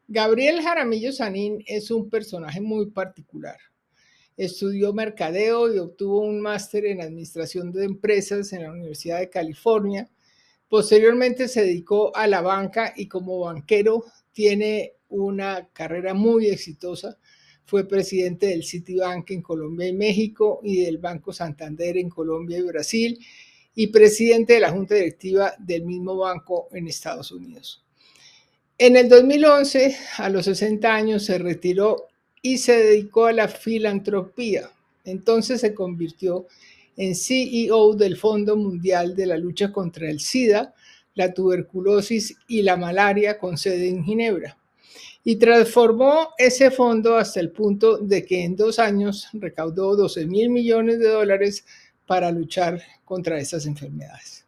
Gabriel Jaramillo Sanín es un personaje muy particular. Estudió mercadeo y obtuvo un máster en administración de empresas en la Universidad de California. Posteriormente se dedicó a la banca y como banquero tiene una carrera muy exitosa. Fue presidente del Citibank en Colombia y México y del Banco Santander en Colombia y Brasil y presidente de la junta directiva del mismo banco en Estados Unidos. En el 2011, a los 60 años, se retiró y se dedicó a la filantropía. Entonces se convirtió en CEO del Fondo Mundial de la Lucha contra el SIDA, la tuberculosis y la malaria con sede en Ginebra. Y transformó ese fondo hasta el punto de que en 2 años recaudó 12.000 millones de dólares para luchar contra estas enfermedades.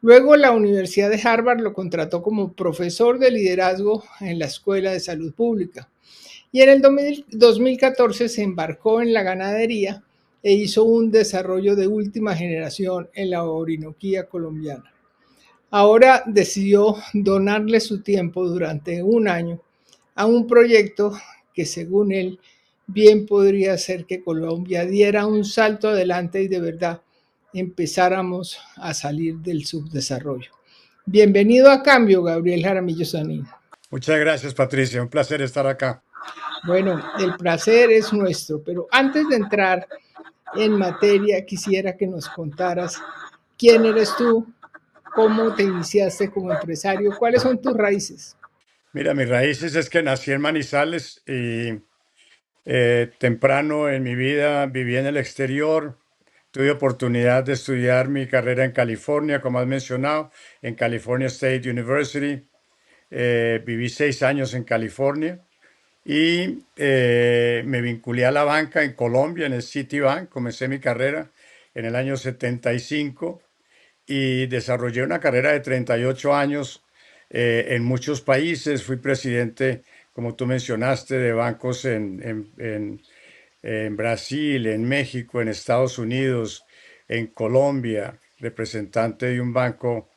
Luego la Universidad de Harvard lo contrató como profesor de liderazgo en la Escuela de Salud Pública y en el 2014 se embarcó en la ganadería e hizo un desarrollo de última generación en la Orinoquía colombiana. Ahora decidió donarle su tiempo durante un año a un proyecto que según él bien podría hacer que Colombia diera un salto adelante y de verdad empezáramos a salir del subdesarrollo. Bienvenido a Cambio, Gabriel Jaramillo Sanín. Muchas gracias, Patricia. Un placer estar acá. Bueno, el placer es nuestro, pero antes de entrar en materia, quisiera que nos contaras quién eres tú, cómo te iniciaste como empresario, cuáles son tus raíces. Mira, mis raíces es que nací en Manizales y temprano en mi vida viví en el exterior. Tuve oportunidad de estudiar mi carrera en California, como has mencionado, en California State University. Viví 6 años en California y me vinculé a la banca en Colombia, en el Citibank. Comencé mi carrera en el año 75 y desarrollé una carrera de 38 años en muchos países. Fui presidente, como tú mencionaste, de bancos en Brasil, en México, en Estados Unidos, en Colombia, representante de un banco,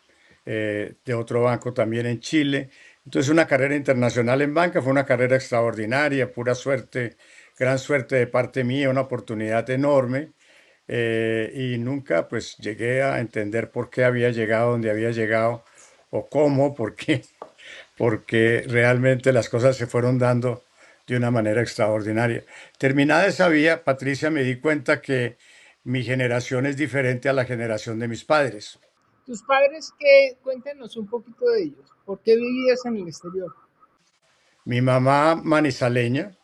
de otro banco también en Chile. Entonces, una carrera internacional en banca fue una carrera extraordinaria, pura suerte, gran suerte de parte mía, una oportunidad enorme. Y nunca pues llegué a entender por qué había llegado donde había llegado o cómo, por qué, porque realmente las cosas se fueron dando de una manera extraordinaria. Terminada esa vía, Patricia, me di cuenta que mi generación es diferente a la generación de mis padres. Tus padres, ¿qué? Cuéntanos un poquito de ellos. ¿Por qué vivías en el exterior? Mi mamá manizaleña,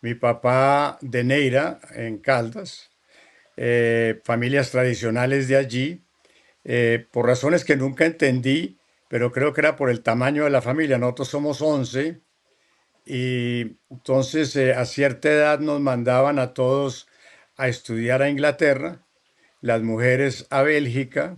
mi papá de Neira, en Caldas, familias tradicionales de allí, por razones que nunca entendí, pero creo que era por el tamaño de la familia. Nosotros somos 11 y entonces a cierta edad nos mandaban a todos a estudiar a Inglaterra, las mujeres a Bélgica,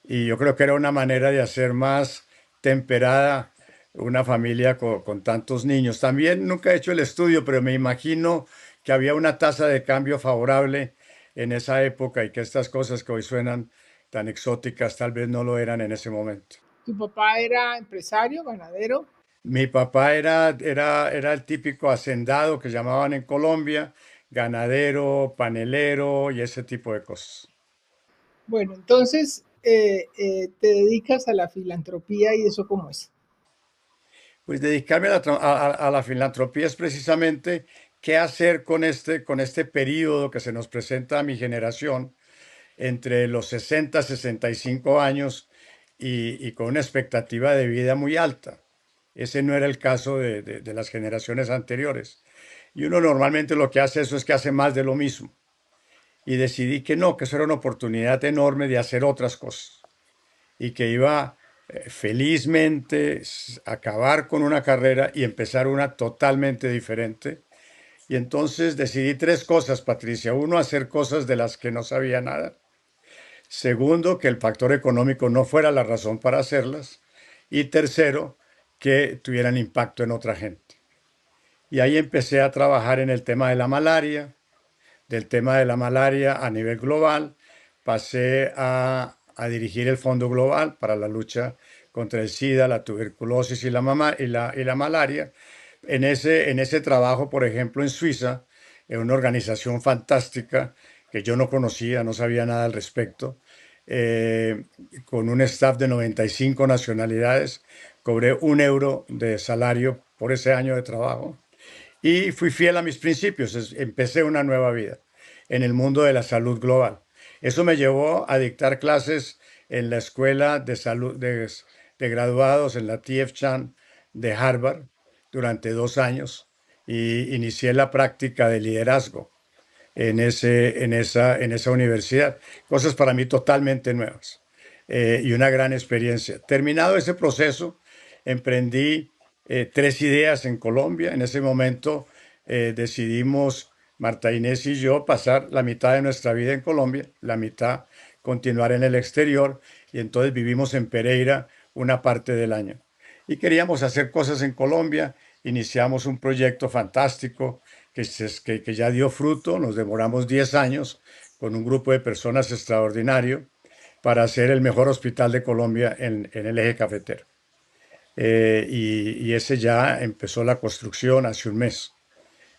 y yo creo que era una manera de hacer más temperada una familia con tantos niños. También nunca he hecho el estudio, pero me imagino que había una tasa de cambio favorable en esa época y que estas cosas que hoy suenan tan exóticas tal vez no lo eran en ese momento. ¿Tu papá era empresario, ganadero? Mi papá era el típico hacendado que llamaban en Colombia, ganadero, panelero y ese tipo de cosas. Bueno, entonces te dedicas a la filantropía y eso cómo es. Pues dedicarme a la filantropía es precisamente qué hacer con este periodo que se nos presenta a mi generación entre los 60 65 años y con una expectativa de vida muy alta. Ese no era el caso de las generaciones anteriores. Y uno normalmente lo que hace eso es que hace más de lo mismo. Y decidí que no, que eso era una oportunidad enorme de hacer otras cosas y que iba felizmente acabar con una carrera y empezar una totalmente diferente. Y entonces decidí tres cosas, Patricia. Uno, hacer cosas de las que no sabía nada. Segundo, que el factor económico no fuera la razón para hacerlas. Y tercero, que tuvieran impacto en otra gente. Y ahí empecé a trabajar en el tema de la malaria, del tema de la malaria a nivel global. Pasé a dirigir el Fondo Global para la lucha contra el SIDA, la tuberculosis y la malaria. En ese trabajo, por ejemplo, en Suiza, en una organización fantástica que yo no conocía, no sabía nada al respecto, eh, con un staff de 95 nacionalidades, cobré 1 euro de salario por ese año de trabajo y fui fiel a mis principios. Empecé una nueva vida en el mundo de la salud global. Eso me llevó a dictar clases en la Escuela de Salud de Graduados, en la TF Chan de Harvard, durante 2 años y inicié la práctica de liderazgo en esa universidad. Cosas para mí totalmente nuevas y una gran experiencia. Terminado ese proceso, emprendí 3 ideas en Colombia. En ese momento decidimos, Marta Inés y yo, pasar la mitad de nuestra vida en Colombia, la mitad continuar en el exterior, y entonces vivimos en Pereira una parte del año. Y queríamos hacer cosas en Colombia, iniciamos un proyecto fantástico que ya dio fruto, nos demoramos 10 años con un grupo de personas extraordinario para hacer el mejor hospital de Colombia en el eje cafetero. Y ese ya empezó la construcción hace un mes.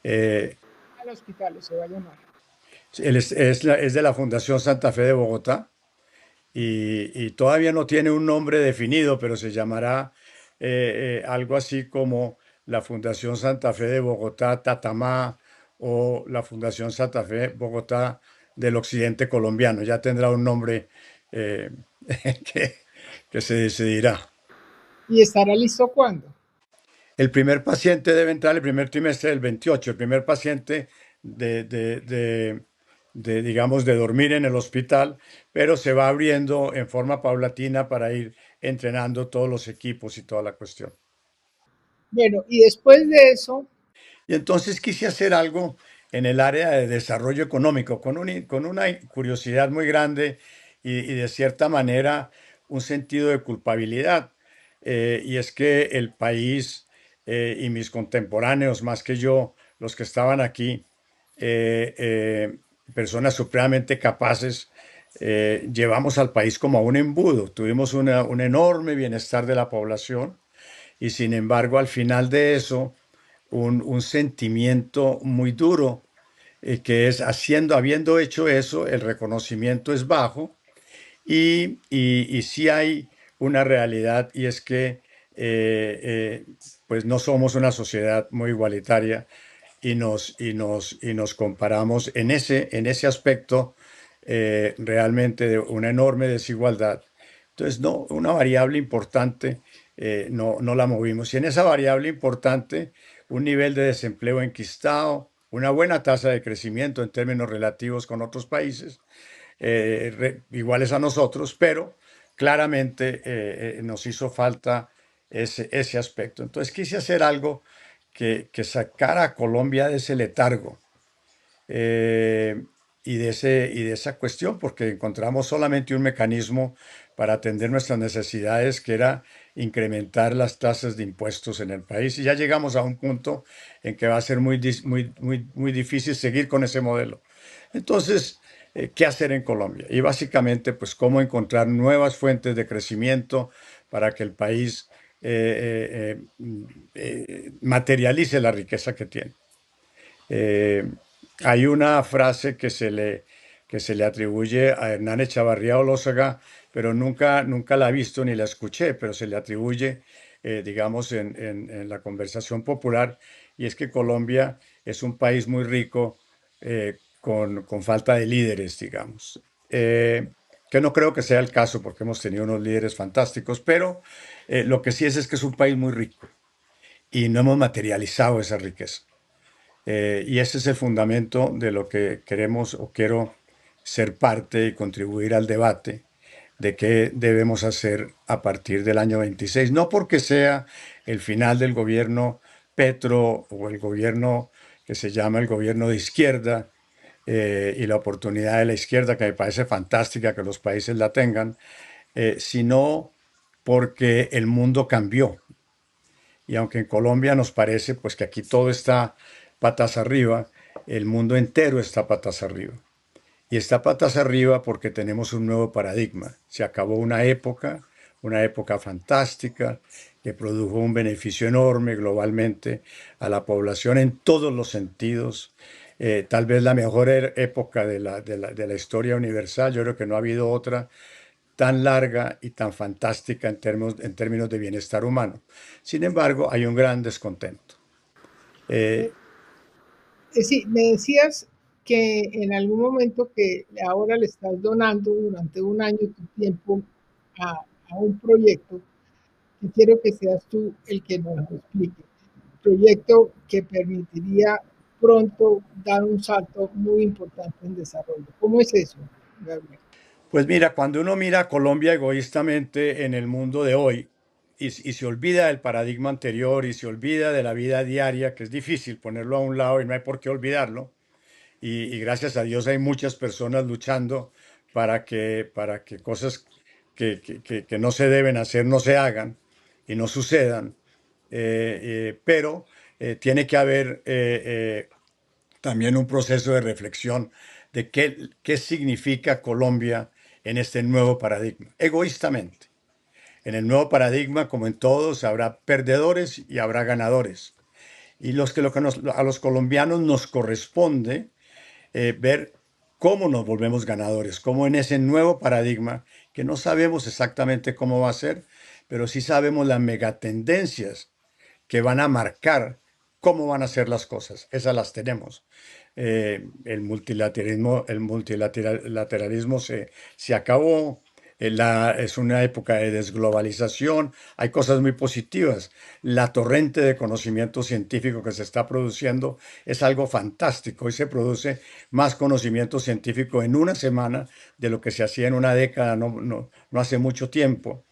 Eh, Al hospital se va a llamar. es de la Fundación Santa Fe de Bogotá y todavía no tiene un nombre definido, pero se llamará algo así como la Fundación Santa Fe de Bogotá Tatamá o la Fundación Santa Fe Bogotá del Occidente Colombiano. Ya tendrá un nombre eh, que, que se decidirá. ¿Y estará listo cuándo? El primer paciente debe entrar el primer trimestre del 28. El primer paciente digamos, de dormir en el hospital, pero se va abriendo en forma paulatina para ir entrenando todos los equipos y toda la cuestión. Bueno, y después de eso, Y entonces quise hacer algo en el área de desarrollo económico, con una curiosidad muy grande y de cierta manera un sentido de culpabilidad. Y es que el país y mis contemporáneos, más que yo, los que estaban aquí, eh, eh, personas supremamente capaces, llevamos al país como a un embudo. Tuvimos un enorme bienestar de la población y sin embargo al final de eso un sentimiento muy duro, que es habiendo hecho eso, el reconocimiento es bajo y sí hay una realidad y es que pues no somos una sociedad muy igualitaria y nos comparamos en ese aspecto realmente de una enorme desigualdad. Entonces, no, una variable importante no la movimos. Y en esa variable importante, un nivel de desempleo enquistado, una buena tasa de crecimiento en términos relativos con otros países iguales a nosotros, pero claramente nos hizo falta ese aspecto. Entonces quise hacer algo que sacara a Colombia de ese letargo y de esa cuestión, porque encontramos solamente un mecanismo para atender nuestras necesidades, que era incrementar las tasas de impuestos en el país. Y ya llegamos a un punto en que va a ser muy difícil seguir con ese modelo. Entonces, ¿qué hacer en Colombia? Y básicamente, pues, cómo encontrar nuevas fuentes de crecimiento para que el país materialice la riqueza que tiene. Eh, Hay una frase que se le atribuye a Hernán Echavarría Olózaga, pero nunca la he visto ni la escuché, pero se le atribuye, digamos, en la conversación popular, y es que Colombia es un país muy rico con falta de líderes, digamos. Que no creo que sea el caso porque hemos tenido unos líderes fantásticos, pero lo que sí es que es un país muy rico y no hemos materializado esa riqueza. Y ese es el fundamento de lo que queremos o quiero ser parte y contribuir al debate de qué debemos hacer a partir del año 26. No porque sea el final del gobierno Petro o el gobierno que se llama el gobierno de izquierda y la oportunidad de la izquierda, que me parece fantástica que los países la tengan, sino porque el mundo cambió. Y aunque en Colombia nos parece pues que aquí todo está patas arriba, el mundo entero está patas arriba. Y está patas arriba porque tenemos un nuevo paradigma. Se acabó una época, una época fantástica que produjo un beneficio enorme globalmente a la población en todos los sentidos. Tal vez la mejor época de la historia universal. Yo creo que no ha habido otra tan larga y tan fantástica en términos de bienestar humano. Sin embargo, hay un gran descontento. Eh, Eh, sí, me decías que en algún momento que ahora le estás donando durante un año tu tiempo a un proyecto, y quiero que seas tú el que nos lo explique. Proyecto que permitiría pronto dar un salto muy importante en desarrollo. ¿Cómo es eso, Gabriel? Pues mira, cuando uno mira a Colombia egoístamente en el mundo de hoy y se olvida del paradigma anterior y se olvida de la vida diaria, que es difícil ponerlo a un lado y no hay por qué olvidarlo, y gracias a Dios hay muchas personas luchando para que cosas que no se deben hacer no se hagan y no sucedan, pero tiene que haber también un proceso de reflexión de qué significa Colombia en este nuevo paradigma, egoístamente. En el nuevo paradigma, como en todos, habrá perdedores y habrá ganadores. Y a los colombianos nos corresponde ver cómo nos volvemos ganadores, cómo en ese nuevo paradigma, que no sabemos exactamente cómo va a ser, pero sí sabemos las megatendencias que van a marcar cómo van a ser las cosas. Esas las tenemos. El multilateralismo se acabó. Es una época de desglobalización. Hay cosas muy positivas. La torrente de conocimiento científico que se está produciendo es algo fantástico. Hoy se produce más conocimiento científico en una semana de lo que se hacía en una década, no hace mucho tiempo.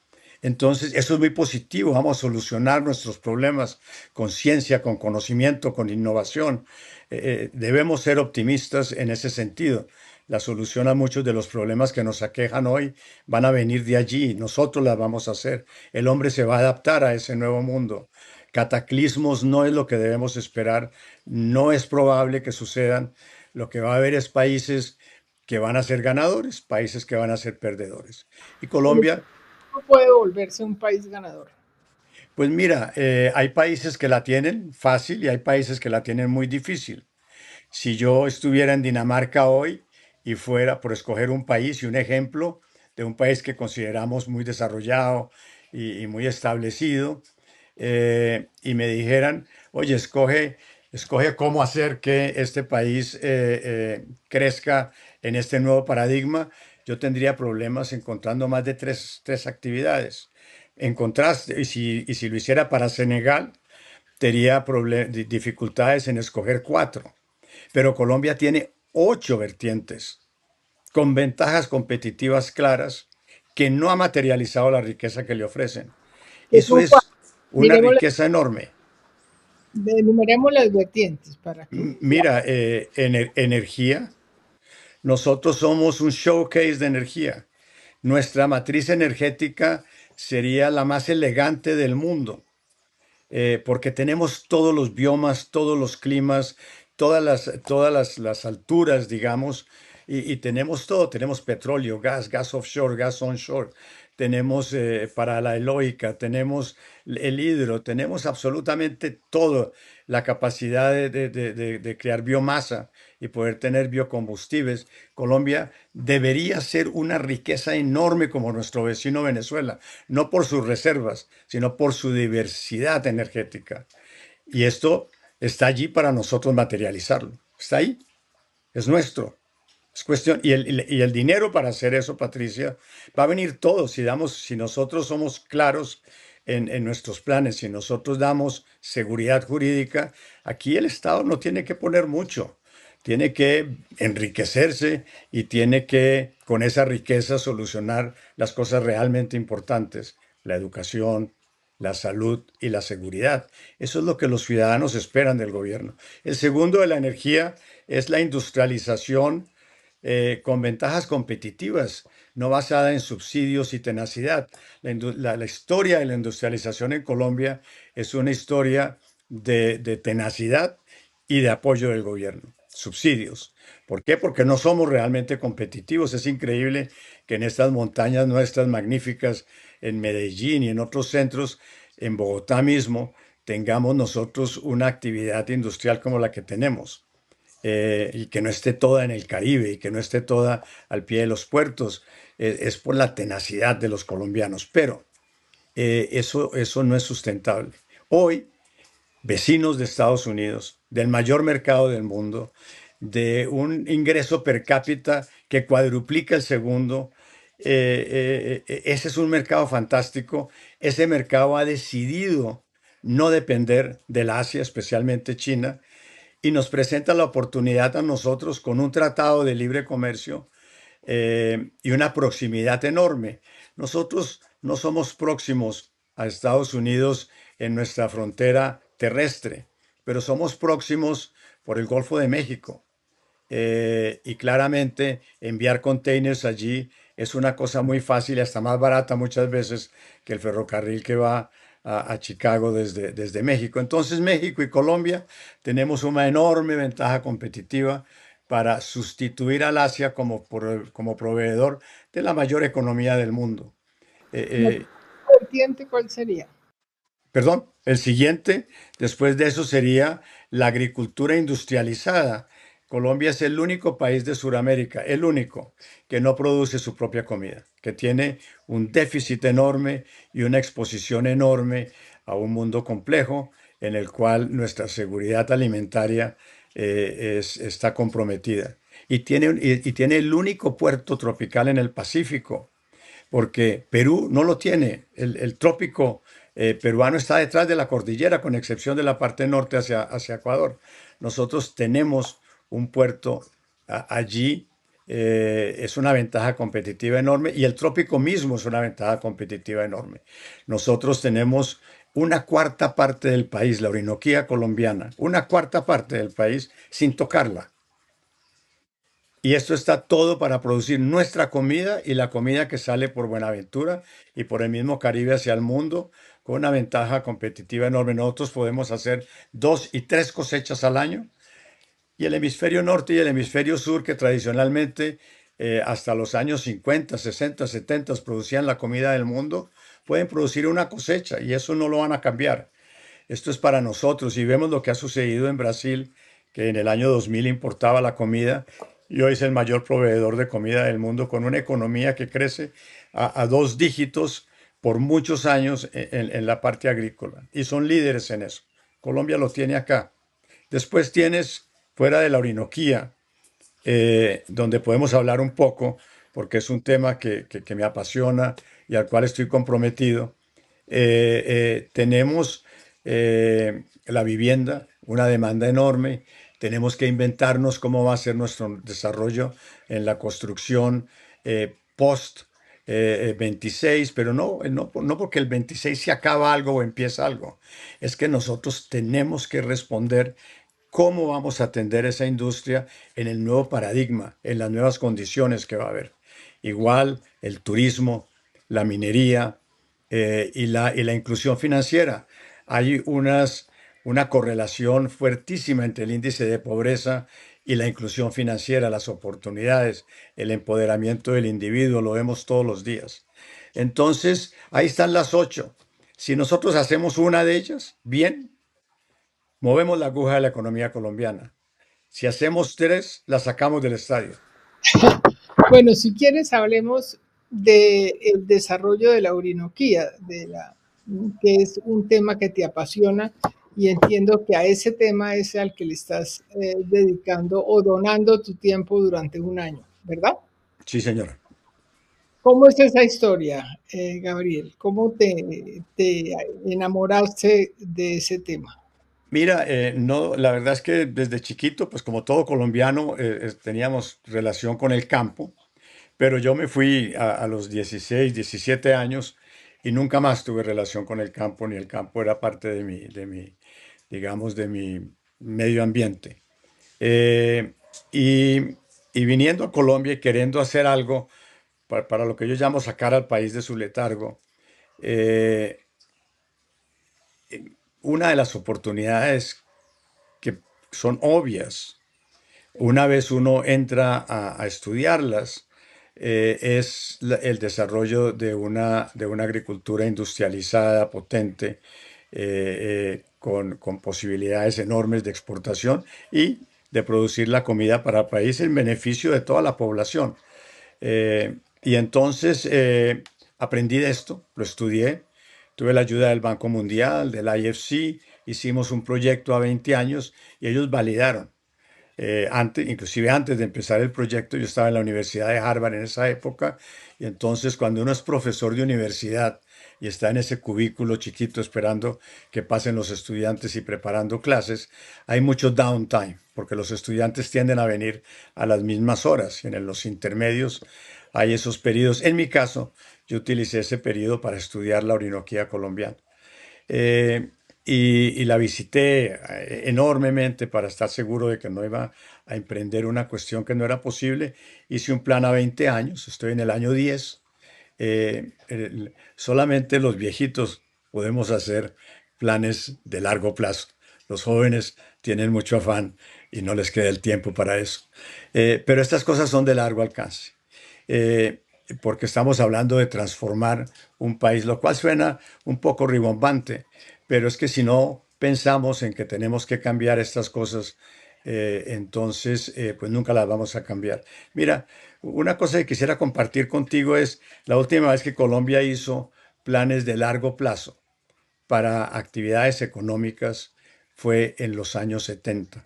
Entonces, eso es muy positivo. Vamos a solucionar nuestros problemas con ciencia, con conocimiento, con innovación. Debemos ser optimistas en ese sentido. La solución a muchos de los problemas que nos aquejan hoy van a venir de allí. Nosotros las vamos a hacer. El hombre se va a adaptar a ese nuevo mundo. Cataclismos no es lo que debemos esperar. No es probable que sucedan. Lo que va a haber es países que van a ser ganadores, países que van a ser perdedores. Y Colombia. ¿Cómo puede volverse un país ganador? Pues mira, hay países que la tienen fácil y hay países que la tienen muy difícil. Si yo estuviera en Dinamarca hoy y fuera por escoger un país y un ejemplo de un país que consideramos muy desarrollado y muy establecido, y me dijeran, oye, escoge cómo hacer que este país crezca en este nuevo paradigma, yo tendría problemas encontrando más de tres actividades. En contraste, y si lo hiciera para Senegal, tendría dificultades en escoger cuatro. Pero Colombia tiene 8 vertientes con ventajas competitivas claras que no ha materializado la riqueza que le ofrecen. Que Eso son es una miremos, riqueza enorme. enumeremos las vertientes para que Mira, energía. Nosotros somos un showcase de energía. Nuestra matriz energética sería la más elegante del mundo. Porque tenemos todos los biomas, todos los climas, todas las alturas, digamos, y tenemos todo, tenemos petróleo, gas offshore, gas onshore, tenemos para la eólica, tenemos el hidro, tenemos absolutamente todo, la capacidad de crear biomasa y poder tener biocombustibles. Colombia debería ser una riqueza enorme como nuestro vecino Venezuela, no por sus reservas, sino por su diversidad energética. Y esto está allí para nosotros materializarlo. Está ahí, es nuestro. Es cuestión, y el dinero para hacer eso, Patricia, va a venir todo si nosotros somos claros en nuestros planes, si nosotros damos seguridad jurídica, aquí el Estado no tiene que poner mucho, tiene que enriquecerse y tiene que, con esa riqueza, solucionar las cosas realmente importantes, la educación, la salud y la seguridad. Eso es lo que los ciudadanos esperan del gobierno. El segundo de la energía es la industrialización con ventajas competitivas, no basada en subsidios y tenacidad. La historia de la industrialización en Colombia es una historia de tenacidad y de apoyo del gobierno, subsidios. ¿Por qué? Porque no somos realmente competitivos. Es increíble que en estas montañas nuestras magníficas en Medellín y en otros centros, en Bogotá mismo, tengamos nosotros una actividad industrial como la que tenemos. Y que no esté toda en el Caribe y que no esté toda al pie de los puertos, es por la tenacidad de los colombianos, pero eso no es sustentable. Hoy, vecinos de Estados Unidos, del mayor mercado del mundo, de un ingreso per cápita que cuadruplica el segundo, ese es un mercado fantástico. Ese mercado ha decidido no depender del Asia, especialmente China, y nos presenta la oportunidad a nosotros con un tratado de libre comercio y una proximidad enorme. Nosotros no somos próximos a Estados Unidos en nuestra frontera terrestre, pero somos próximos por el Golfo de México. Y claramente enviar containers allí es una cosa muy fácil y hasta más barata muchas veces que el ferrocarril que va a Chicago desde México. Entonces México y Colombia tenemos una enorme ventaja competitiva para sustituir al Asia como proveedor de la mayor economía del mundo. ¿La Eh, vertiente cuál sería? Perdón, el siguiente, después de eso, sería la agricultura industrializada. Colombia es el único país de Sudamérica, el único, que no produce su propia comida, que tiene un déficit enorme y una exposición enorme a un mundo complejo en el cual nuestra seguridad alimentaria está comprometida. Y tiene el único puerto tropical en el Pacífico porque Perú no lo tiene. El trópico peruano está detrás de la cordillera, con excepción de la parte norte hacia Ecuador. Nosotros tenemos un puerto allí, es una ventaja competitiva enorme y el trópico mismo es una ventaja competitiva enorme. Nosotros tenemos una cuarta parte del país, la Orinoquía colombiana, una cuarta parte del país sin tocarla. Y esto está todo para producir nuestra comida y la comida que sale por Buenaventura y por el mismo Caribe hacia el mundo, con una ventaja competitiva enorme. Nosotros podemos hacer 2 y 3 cosechas al año y el hemisferio norte y el hemisferio sur, que tradicionalmente hasta los años 50, 60, 70 producían la comida del mundo, pueden producir una cosecha y eso no lo van a cambiar. Esto es para nosotros y vemos lo que ha sucedido en Brasil, que en el año 2000 importaba la comida y hoy es el mayor proveedor de comida del mundo con una economía que crece a 2 dígitos por muchos años en la parte agrícola y son líderes en eso. Colombia lo tiene acá. Después tienes fuera de la Orinoquía, donde podemos hablar un poco, porque es un tema que me apasiona y al cual estoy comprometido. Tenemos la vivienda, una demanda enorme. Tenemos que inventarnos cómo va a ser nuestro desarrollo en la construcción post 26, pero no porque el 26 se acaba algo o empieza algo. Es que nosotros tenemos que responder cómo vamos a atender esa industria en el nuevo paradigma, en las nuevas condiciones que va a haber. Igual el turismo, la minería y la inclusión financiera. Hay una correlación fuertísima entre el índice de pobreza y la inclusión financiera, las oportunidades, el empoderamiento del individuo, lo vemos todos los días. Entonces, ahí están las 8. Si nosotros hacemos una de ellas, bien, movemos la aguja de la economía colombiana. Si hacemos 3, la sacamos del estadio. Bueno, si quieres, hablemos del desarrollo de la Orinoquía, que es un tema que te apasiona y entiendo que a ese tema es al que le estás dedicando o donando tu tiempo durante un año, ¿verdad? Sí, señora. ¿Cómo es esa historia, Gabriel? ¿Cómo te enamoraste de ese tema? Mira, no, la verdad es que desde chiquito, pues como todo colombiano, teníamos relación con el campo, pero yo me fui a los 16, 17 años y nunca más tuve relación con el campo, ni el campo era parte digamos, de mi medio ambiente. Eh, y, y viniendo a Colombia y queriendo hacer algo para lo que yo llamo sacar al país de su letargo, eh, una de las oportunidades que son obvias, una vez uno entra a estudiarlas, es el desarrollo de una agricultura industrializada, potente, con posibilidades enormes de exportación y de producir la comida para el país en beneficio de toda la población. Y entonces aprendí de esto, lo estudié, tuve la ayuda del Banco Mundial, del IFC, hicimos un proyecto a 20 años y ellos validaron. Inclusive antes de empezar el proyecto, yo estaba en la Universidad de Harvard en esa época, y entonces cuando uno es profesor de universidad y está en ese cubículo chiquito esperando que pasen los estudiantes y preparando clases, hay mucho downtime, porque los estudiantes tienden a venir a las mismas horas, y en los intermedios hay esos periodos. En mi caso, yo utilicé ese periodo para estudiar la Orinoquía colombiana. Eh, y la visité enormemente para estar seguro de que no iba a emprender una cuestión que no era posible. Hice un plan a 20 años, estoy en el año 10. Solamente los viejitos podemos hacer planes de largo plazo. Los jóvenes tienen mucho afán y no les queda el tiempo para eso. Pero estas cosas son de largo alcance. Eh, Porque estamos hablando de transformar un país, lo cual suena un poco ribombante, pero es que si no pensamos en que tenemos que cambiar estas cosas, entonces pues nunca las vamos a cambiar. Mira, una cosa que quisiera compartir contigo es la última vez que Colombia hizo planes de largo plazo para actividades económicas fue en los años 70,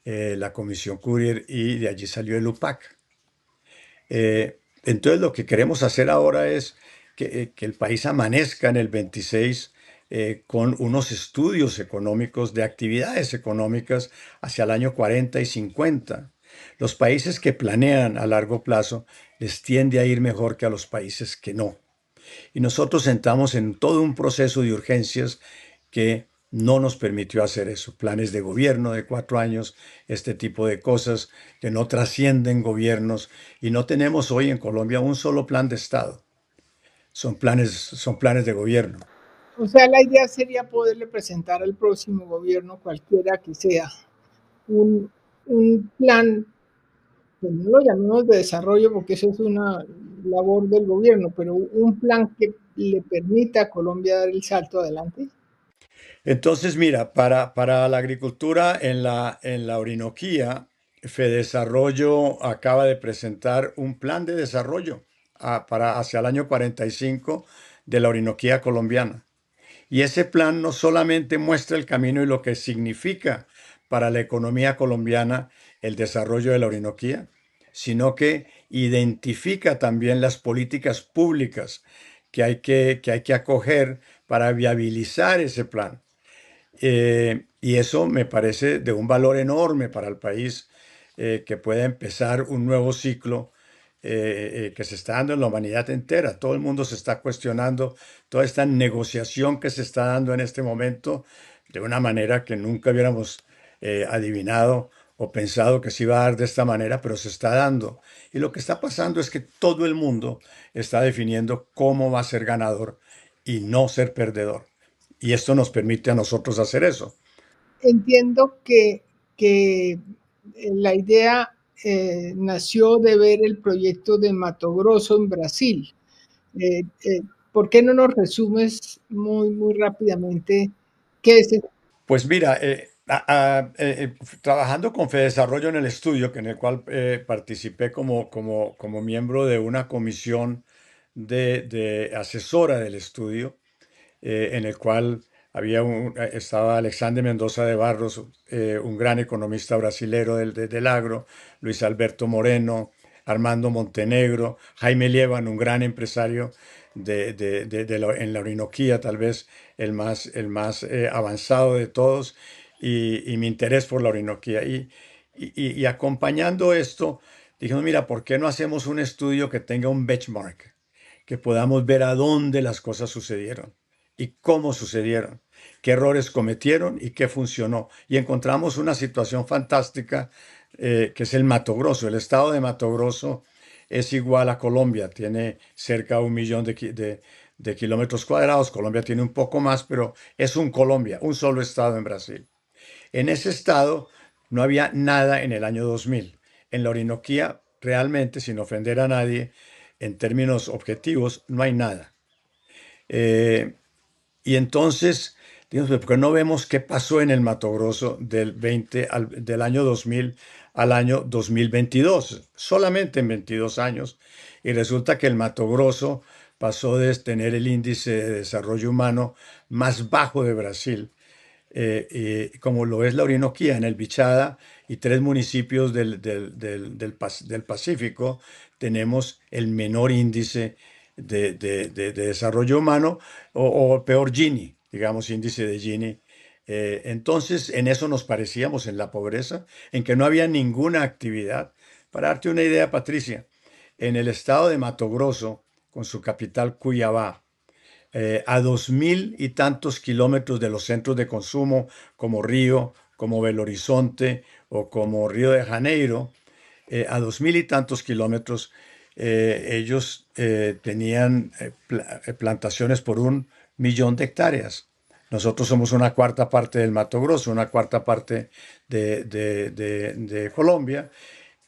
la Comisión Courier, y de allí salió el UPAC. Entonces lo que queremos hacer ahora es que el país amanezca en el 26 con unos estudios económicos de actividades económicas hacia el año 40 y 50. Los países que planean a largo plazo les tiende a ir mejor que a los países que no. Y nosotros entramos en todo un proceso de urgencias que no nos permitió hacer eso. Planes de gobierno de 4 años, este tipo de cosas que no trascienden gobiernos. Y no tenemos hoy en Colombia un solo plan de Estado. Son planes de gobierno. O sea, la idea sería poderle presentar al próximo gobierno, cualquiera que sea, un, un plan, pues no lo llamemos de desarrollo porque eso es una labor del gobierno, pero un plan que le permita a Colombia dar el salto adelante. Entonces, mira, para la agricultura en la Orinoquía, Fedesarrollo acaba de presentar un plan de desarrollo para hacia el año 45 de la Orinoquía colombiana. Y ese plan no solamente muestra el camino y lo que significa para la economía colombiana el desarrollo de la Orinoquía, sino que identifica también las políticas públicas que hay que acoger para viabilizar ese plan. Y eso me parece de un valor enorme para el país, que pueda empezar un nuevo ciclo que se está dando en la humanidad entera. Todo el mundo se está cuestionando toda esta negociación que se está dando en este momento de una manera que nunca hubiéramos adivinado o pensado que se iba a dar de esta manera, pero se está dando. Y lo que está pasando es que todo el mundo está definiendo cómo va a ser ganador y no ser perdedor. Y esto nos permite a nosotros hacer eso. Entiendo que la idea nació de ver el proyecto de Mato Grosso en Brasil. Eh, eh, ¿Por qué no nos resumes muy rápidamente qué es? Pues mira, trabajando con Fedesarrollo en el estudio, que en el cual participé como miembro de una comisión de asesora del estudio, en el cual estaba Alexander Mendoza de Barros, un gran economista brasilero del agro, Luis Alberto Moreno, Armando Montenegro, Jaime Lieban, un gran empresario en la Orinoquía, tal vez el más avanzado de todos, y mi interés por la Orinoquía. Y acompañando esto, dijimos, mira, ¿por qué no hacemos un estudio que tenga un benchmark? Que podamos ver a dónde las cosas sucedieron y cómo sucedieron, qué errores cometieron y qué funcionó. Y encontramos una situación fantástica, que es el Mato Grosso. El estado de Mato Grosso es igual a Colombia, tiene cerca de 1 millón de kilómetros cuadrados. Colombia tiene un poco más, pero es un Colombia, un solo estado en Brasil. En ese estado no había nada en el año 2000. En la Orinoquía realmente, sin ofender a nadie, en términos objetivos, no hay nada. Eh, y entonces, digamos, ¿por qué no vemos qué pasó en el Mato Grosso del año 2000 al año 2022? Solamente en 22 años. Y resulta que el Mato Grosso pasó de tener el índice de desarrollo humano más bajo de Brasil, como lo es la Orinoquía, en el Bichada y tres municipios del Pacífico, tenemos el menor índice de desarrollo humano, o peor Gini, digamos, índice de Gini. Entonces, en eso nos parecíamos, en la pobreza, en que no había ninguna actividad. Para darte una idea, Patricia, en el estado de Mato Grosso, con su capital Cuiabá, a 2000 y tantos kilómetros de los centros de consumo como Río, como Belo Horizonte o como Río de Janeiro, a 2000 y tantos kilómetros, ellos tenían plantaciones por 1 millón de hectáreas. Nosotros somos una cuarta parte del Mato Grosso, una cuarta parte de Colombia,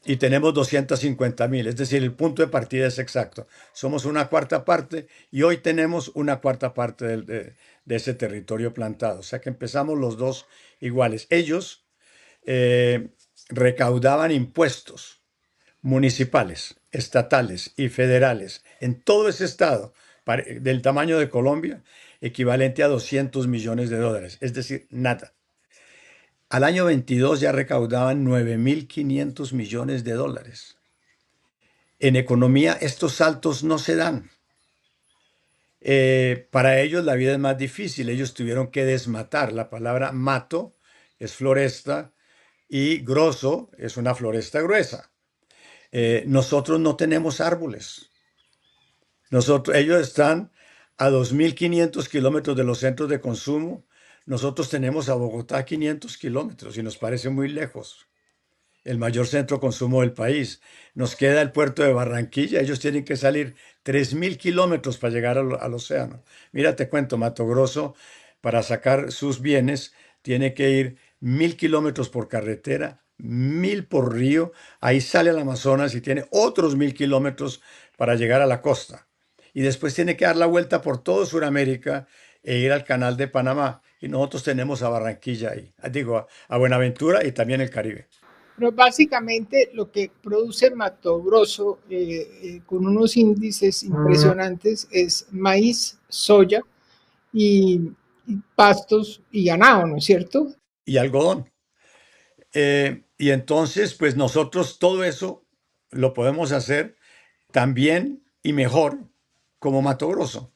y tenemos 250.000, es decir, el punto de partida es exacto. Somos una cuarta parte y hoy tenemos una cuarta parte de ese territorio plantado. O sea que empezamos los dos iguales. Ellos eh, recaudaban impuestos municipales, estatales y federales en todo ese estado del tamaño de Colombia, equivalente a 200 millones de dólares, es decir, nada. Al año 22 ya recaudaban 9.500 millones de dólares. En economía estos saltos no se dan. Para ellos la vida es más difícil. Ellos tuvieron que desmatar. La palabra mato es floresta y grosso es una floresta gruesa. Nosotros no tenemos árboles. Ellos están a 2.500 kilómetros de los centros de consumo. Nosotros tenemos a Bogotá a 500 kilómetros y nos parece muy lejos. El mayor centro de consumo del país. Nos queda el puerto de Barranquilla. Ellos tienen que salir 3.000 kilómetros para llegar al océano. Mira, te cuento, Mato Grosso, para sacar sus bienes, tiene que ir 1.000 kilómetros por carretera, 1.000 por río. Ahí sale al Amazonas y tiene otros 1.000 kilómetros para llegar a la costa. Y después tiene que dar la vuelta por todo Sudamérica e ir al canal de Panamá. Y nosotros tenemos a Barranquilla ahí. Digo, a Buenaventura y también el Caribe. Pero básicamente lo que produce Mato Grosso con unos índices impresionantes es maíz, soya y, y pastos y ganado, ¿no es cierto? Y algodón. Y entonces, pues nosotros todo eso lo podemos hacer también y mejor como Mato Grosso.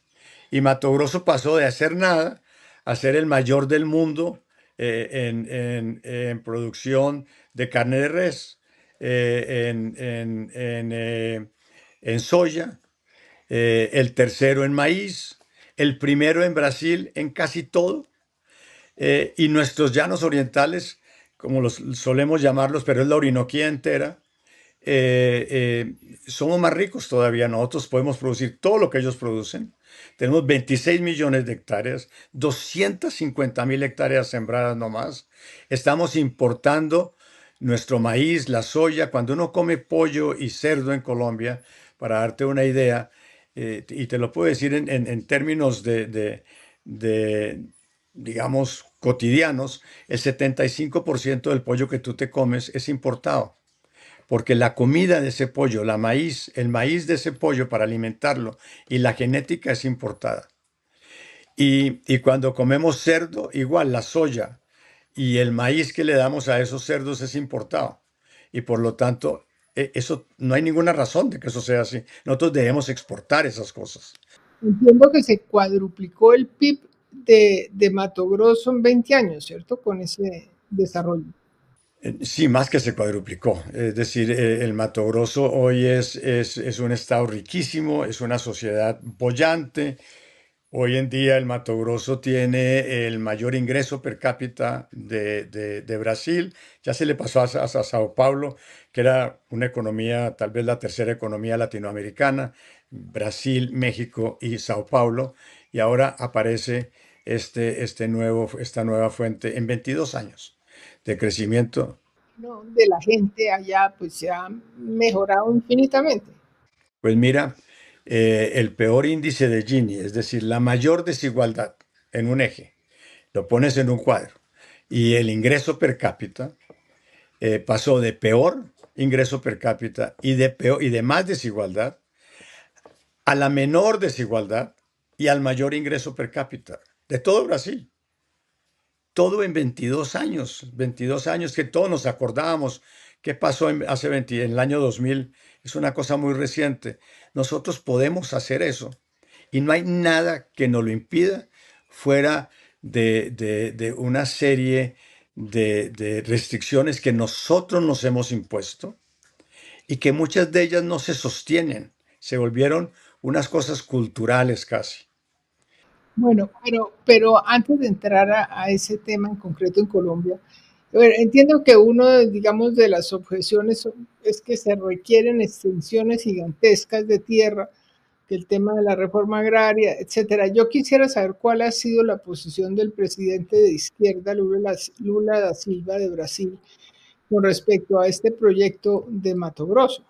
Y Mato Grosso pasó de hacer nada a ser el mayor del mundo en producción de carne de res, en soya, el tercero en maíz, el primero en Brasil en casi todo. Y nuestros llanos orientales, como los solemos llamarlos, pero es la Orinoquía entera, somos más ricos todavía. Nosotros podemos producir todo lo que ellos producen. Tenemos 26 millones de hectáreas, 250.000 hectáreas sembradas nomás. Estamos importando nuestro maíz, la soya. Cuando uno come pollo y cerdo en Colombia, para darte una idea, y te lo puedo decir en términos de, digamos, cotidianos, el 75% del pollo que tú te comes es importado, porque la comida de ese pollo, el maíz de ese pollo para alimentarlo y la genética es importada. Y cuando comemos cerdo, igual la soya y el maíz que le damos a esos cerdos es importado. Y por lo tanto, eso no hay ninguna razón de que eso sea así. Nosotros debemos exportar esas cosas. Entiendo que se cuadruplicó el PIB de Mato Grosso en 20 años, ¿cierto? Con ese desarrollo. Sí, más que se cuadruplicó. Es decir, el Mato Grosso hoy es un estado riquísimo, es una sociedad boyante. Hoy en día el Mato Grosso tiene el mayor ingreso per cápita de Brasil. Ya se le pasó a Sao Paulo, que era una economía, tal vez la tercera economía latinoamericana, Brasil, México y Sao Paulo. Y ahora aparece esta nueva fuente en 22 años de crecimiento. ¿no?, de la gente allá pues se ha mejorado infinitamente. Pues mira, el peor índice de Gini, es decir, la mayor desigualdad en un eje, lo pones en un cuadro, y el ingreso per cápita pasó de peor ingreso per cápita y de más desigualdad a la menor desigualdad y al mayor ingreso per cápita de todo Brasil. Todo en 22 años que todos nos acordábamos qué pasó hace 20, en el año 2000. Es una cosa muy reciente. Nosotros podemos hacer eso y no hay nada que nos lo impida fuera de una serie de restricciones que nosotros nos hemos impuesto y que muchas de ellas no se sostienen, se volvieron unas cosas culturales casi. Bueno, pero antes de entrar a ese tema en concreto en Colombia, a ver, entiendo que uno, digamos, de las objeciones es que se requieren extensiones gigantescas de tierra, que el tema de la reforma agraria, etcétera. Yo quisiera saber cuál ha sido la posición del presidente de izquierda, Lula da Silva de Brasil, con respecto a este proyecto de Mato Grosso.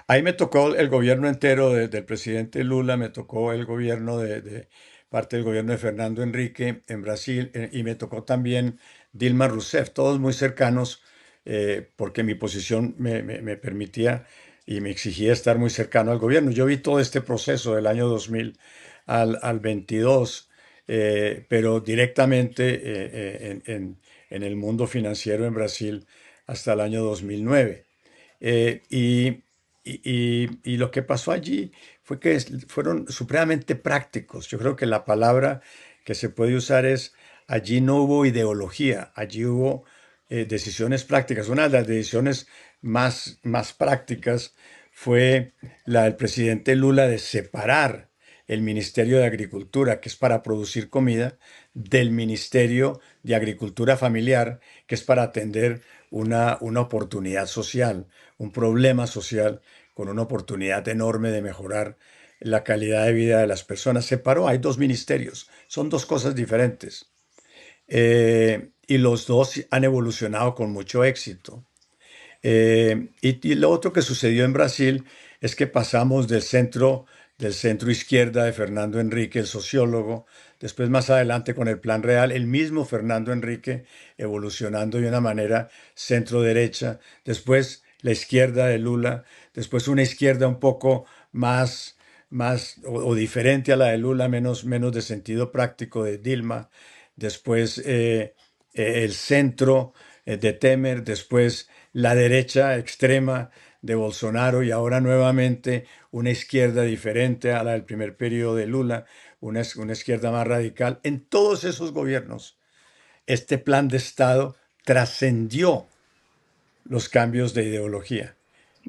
Ahí me tocó el gobierno entero del presidente Lula, me tocó el gobierno de parte del gobierno de Fernando Henrique en Brasil, y me tocó también Dilma Rousseff, todos muy cercanos, porque mi posición me permitía y me exigía estar muy cercano al gobierno. Yo vi todo este proceso del año 2000 al 22, pero directamente en el mundo financiero en Brasil hasta el año 2009. Eh, y, y lo que pasó allí fue que fueron supremamente prácticos. Yo creo que la palabra que se puede usar es, allí no hubo ideología, allí hubo decisiones prácticas. Una de las decisiones más prácticas fue la del presidente Lula de separar el Ministerio de Agricultura, que es para producir comida, del Ministerio de Agricultura Familiar, que es para atender una oportunidad social, un problema social con una oportunidad enorme de mejorar la calidad de vida de las personas. Separó, hay dos ministerios, son dos cosas diferentes. Y los dos han evolucionado con mucho éxito. Y lo otro que sucedió en Brasil es que pasamos del centro izquierda de Fernando Henrique, el sociólogo, después más adelante con el Plan Real, el mismo Fernando Henrique evolucionando de una manera centro derecha, después la izquierda de Lula, después una izquierda un poco más o diferente a la de Lula, menos de sentido práctico de Dilma, después el centro de Temer, después la derecha extrema de Bolsonaro y ahora nuevamente una izquierda diferente a la del primer periodo de Lula, una izquierda más radical. En todos esos gobiernos, este plan de Estado trascendió los cambios de ideología.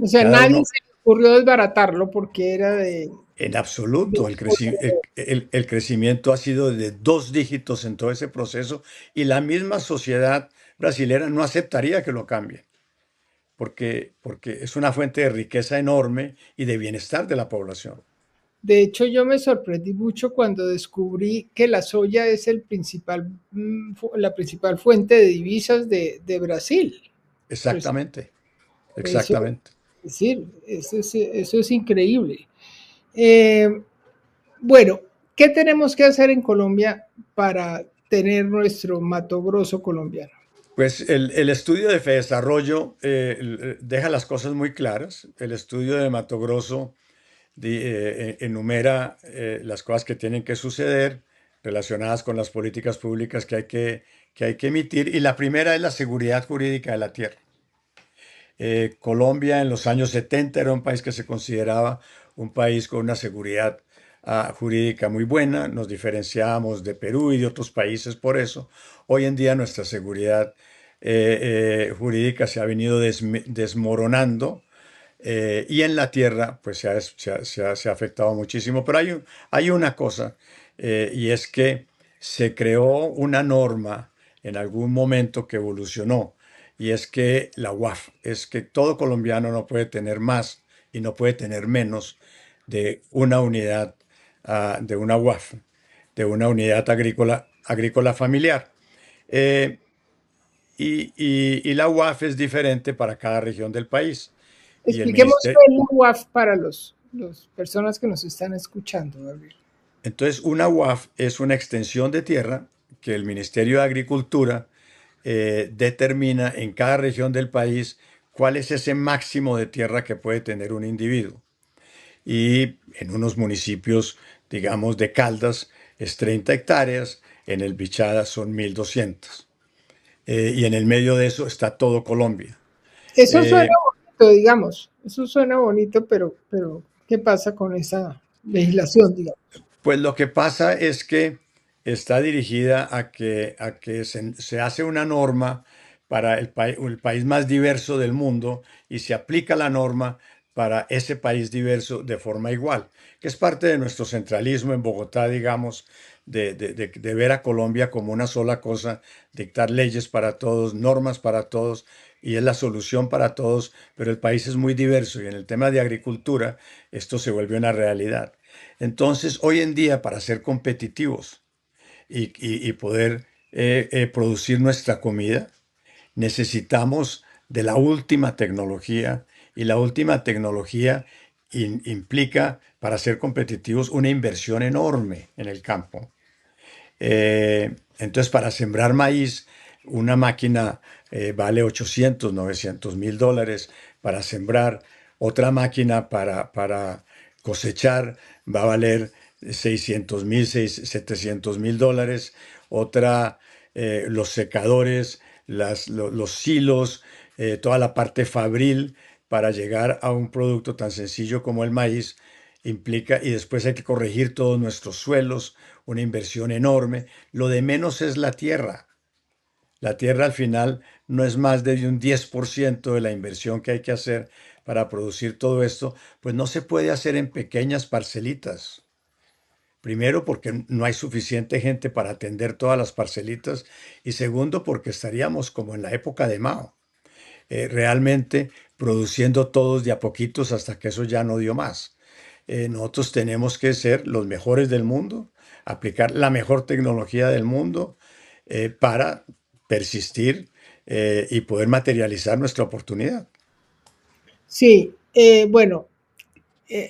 O sea, Cada nadie uno, se le ocurrió desbaratarlo porque era en de absoluto, el crecimiento ha sido de 2 dígitos en todo ese proceso y la misma sociedad brasilera no aceptaría que lo cambie. Porque es una fuente de riqueza enorme y de bienestar de la población. De hecho, yo me sorprendí mucho cuando descubrí que la soya es la principal fuente de divisas de Brasil. Pues Exactamente, eso, exactamente. es decir, eso es increíble. Eh, bueno, ¿qué tenemos que hacer en Colombia para tener nuestro Mato Grosso colombiano? Pues el estudio de Fedesarrollo deja las cosas muy claras. El estudio de Mato Grosso enumera las cosas que tienen que suceder relacionadas con las políticas públicas que hay que emitir. Y la primera es la seguridad jurídica de la tierra. Colombia en los años 70 era un país que se consideraba un país con una seguridad jurídica muy buena, nos diferenciábamos de Perú y de otros países por eso. Hoy en día nuestra seguridad jurídica se ha venido desmoronando, y en la tierra pues se ha afectado muchísimo. Pero hay una cosa, y es que se creó una norma en algún momento que evolucionó, y es que la UAF, es que todo colombiano no puede tener más y no puede tener menos de una unidad, de una UAF, de una unidad agrícola familiar. Eh, y la UAF es diferente para cada región del país. Y el Expliquemos qué ministerio, es la UAF para las personas que nos están escuchando, Gabriel. entonces, una UAF es una extensión de tierra que el Ministerio de Agricultura determina en cada región del país cuál es ese máximo de tierra que puede tener un individuo. Y en unos municipios, digamos, de Caldas es 30 hectáreas, en el Bichada son 1.200. Y en el medio de eso está todo Colombia. Eso suena Eh, bonito, digamos. Eso suena bonito, pero ¿qué pasa con esa legislación, digamos? Pues lo que pasa es que está dirigida a que se hace una norma para el país más diverso del mundo y se aplica la norma para ese país diverso de forma igual, que es parte de nuestro centralismo en Bogotá, digamos, de ver a Colombia como una sola cosa, dictar leyes para todos, normas para todos, y es la solución para todos, pero el país es muy diverso y en el tema de agricultura esto se vuelve una realidad. Entonces, hoy en día, para ser competitivos y poder producir nuestra comida, necesitamos de la última tecnología y la última tecnología implica, para ser competitivos, una inversión enorme en el campo. Entonces, para sembrar maíz, una máquina vale 800, 900.000 dólares para sembrar. Otra máquina para cosechar va a valer 600.000, 700.000 dólares. Otra, los secadores, los silos, toda la parte fabril para llegar a un producto tan sencillo como el maíz implica, y después hay que corregir todos nuestros suelos, una inversión enorme. Lo de menos es la tierra. La tierra al final no es más de un 10% de la inversión que hay que hacer para producir todo esto, pues no se puede hacer en pequeñas parcelitas. Primero, porque no hay suficiente gente para atender todas las parcelitas y segundo, porque estaríamos como en la época de Mao, realmente produciendo todos de a poquitos hasta que eso ya no dio más. Nosotros tenemos que ser los mejores del mundo, aplicar la mejor tecnología del mundo para persistir y poder materializar nuestra oportunidad. Sí, bueno,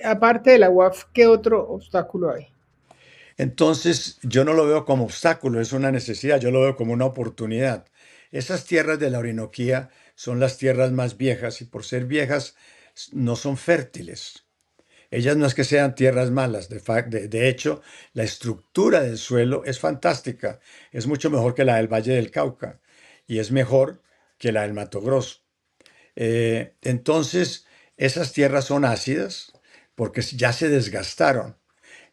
aparte de la UAF, ¿qué otro obstáculo hay? Entonces, yo no lo veo como obstáculo, es una necesidad, yo lo veo como una oportunidad. Esas tierras de la Orinoquía son las tierras más viejas y por ser viejas no son fértiles. Ellas no es que sean tierras malas, de hecho, la estructura del suelo es fantástica, es mucho mejor que la del Valle del Cauca y es mejor que la del Mato Grosso. Entonces, esas tierras son ácidas porque ya se desgastaron.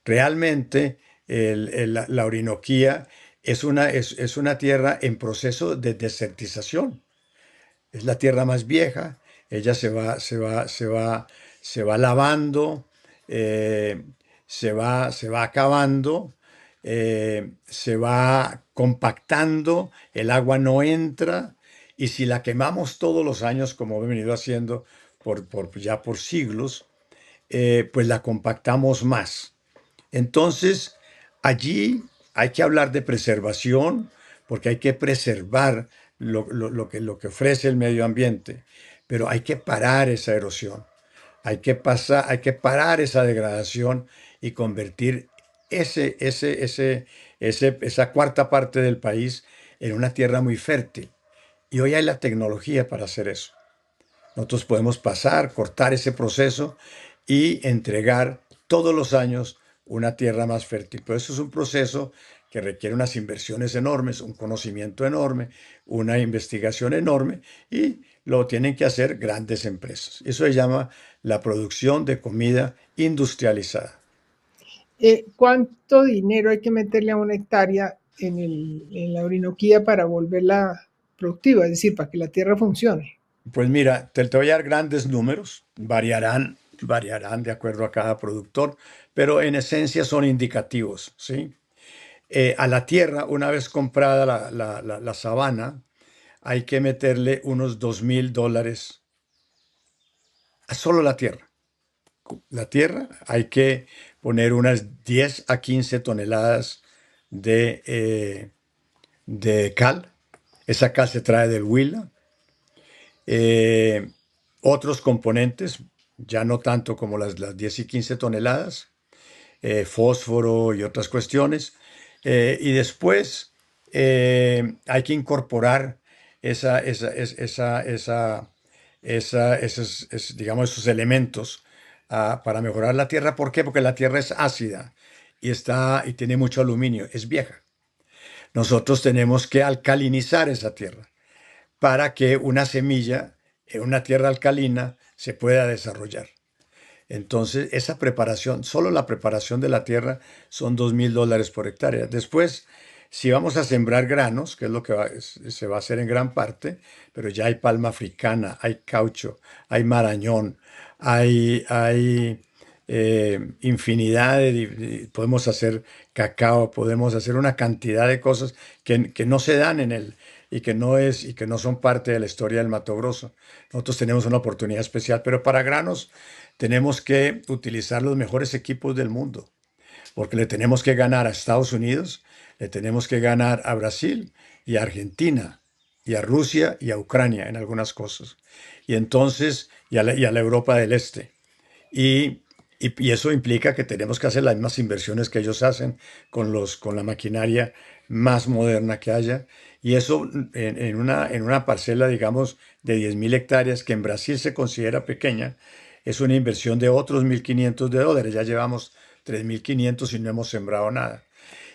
Realmente, la Orinoquía es una tierra en proceso de desertización. Es la tierra más vieja, ella se va lavando, eh, se va acabando, se va compactando, el agua no entra, y si la quemamos todos los años, como he venido haciendo ya por siglos, pues la compactamos más. Entonces, allí hay que hablar de preservación, porque hay que preservar lo que ofrece el medio ambiente, pero hay que parar esa erosión, hay que parar esa degradación y convertir esa cuarta parte del país en una tierra muy fértil. Y hoy hay la tecnología para hacer eso. Nosotros podemos pasar, cortar ese proceso y entregar todos los años una tierra más fértil. Pero eso es un proceso que requiere unas inversiones enormes, un conocimiento enorme, una investigación enorme y lo tienen que hacer grandes empresas. Eso se llama la producción de comida industrializada. ¿Cuánto dinero hay que meterle a una hectárea en la Orinoquía para volverla productiva? Es decir, para que la tierra funcione. Pues mira, te voy a dar grandes números, variarán de acuerdo a cada productor, pero en esencia son indicativos, ¿sí? A la tierra, una vez comprada la sabana, hay que meterle unos 2.000 dólares a solo la tierra. La tierra hay que poner unas 10 a 15 toneladas de cal Esa cal se trae del Huila. Eh, Otros componentes, ya no tanto como las 10 y 15 toneladas, fósforo y otras cuestiones. Y después hay que incorporar esa, esa, es- digamos, esos elementos para mejorar la tierra. ¿Por qué? Porque la tierra es ácida y tiene mucho aluminio, es vieja. Nosotros tenemos que alcalinizar esa tierra para que una semilla en una tierra alcalina se pueda desarrollar. Entonces, esa preparación, solo la preparación de la tierra son $2,000 por hectárea. Después, si vamos a sembrar granos, que es lo que se va a hacer en gran parte, pero ya hay palma africana, hay caucho, hay marañón, hay infinidad podemos hacer cacao, podemos hacer una cantidad de cosas que no se dan en el, y que no son parte de la historia del Mato Grosso. Nosotros tenemos una oportunidad especial, pero para granos tenemos que utilizar los mejores equipos del mundo, porque le tenemos que ganar a Estados Unidos, le tenemos que ganar a Brasil y a Argentina, y a Rusia y a Ucrania en algunas cosas. Y entonces, y a la Europa del Este. Y, y eso implica que tenemos que hacer las mismas inversiones que ellos hacen con la maquinaria más moderna que haya. Y eso en una parcela, digamos, de 10,000 hectáreas, que en Brasil se considera pequeña, es una inversión de otros $1,500. Ya llevamos 3,500 y no hemos sembrado nada.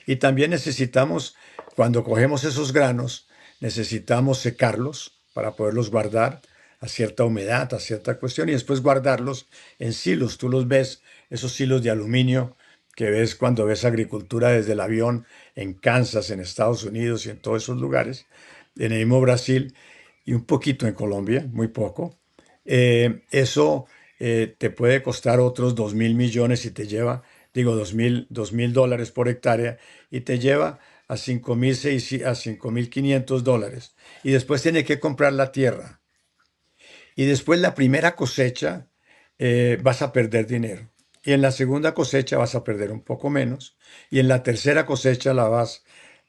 Y también necesitamos, cuando cogemos esos granos, necesitamos secarlos para poderlos guardar a cierta humedad, a cierta cuestión, y después guardarlos en silos. Tú los ves, esos silos de aluminio que ves cuando ves agricultura desde el avión en Kansas, en Estados Unidos y en todos esos lugares, en el mismo Brasil y un poquito en Colombia, muy poco. Eso te puede costar otros 2,000 millones y te lleva, digo, $2,000 por hectárea y te lleva a 5,500 dólares. Y después tiene que comprar la tierra. Y después la primera cosecha vas a perder dinero. Y en la segunda cosecha vas a perder un poco menos. Y en la tercera cosecha